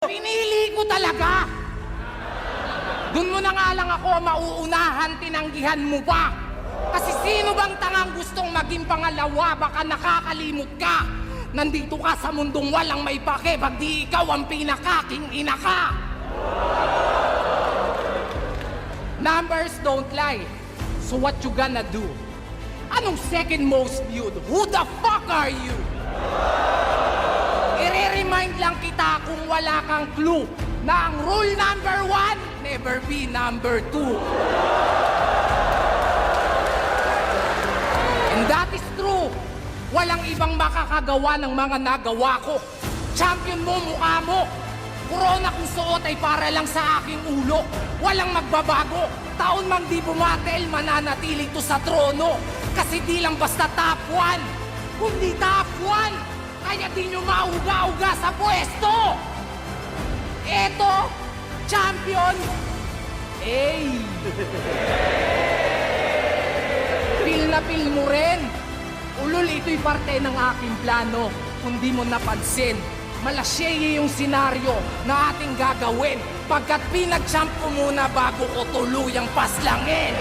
Pinili ko talaga. Doon mo na nga lang ako mauunahan, tinanggihan mo pa. Kasi sino bang tangang gustong maging pangalawa? Baka nakakalimot ka. Nandito ka sa mundong walang may pake, pag di ikaw ang pinakaking ina ka. Numbers don't lie. So what you gonna do? Anong second most viewed? Who the fuck are you? I-remind lang kita kung wala kang clue na ang rule number 1, never be number 2. And that is true. Walang ibang makakagawa ng mga nagawa ko. Champion mo, mukha mo. Corona kung suot ay para lang sa aking ulo. Walang magbabago. Taon mang di bumatel, mananatili to sa trono. Kasi di lang basta top 1, kundi top 1. Kaya di nyo mauga-uga sa pwesto! Eto, champion! Hey! Feel na feel mo rin. Ulol, ito'y parte ng aking plano. Kung di mo napansin, malasyeye yung senaryo na ating gagawin. Pagkat pinag-champ ko muna bago ko tuluyang paslangin.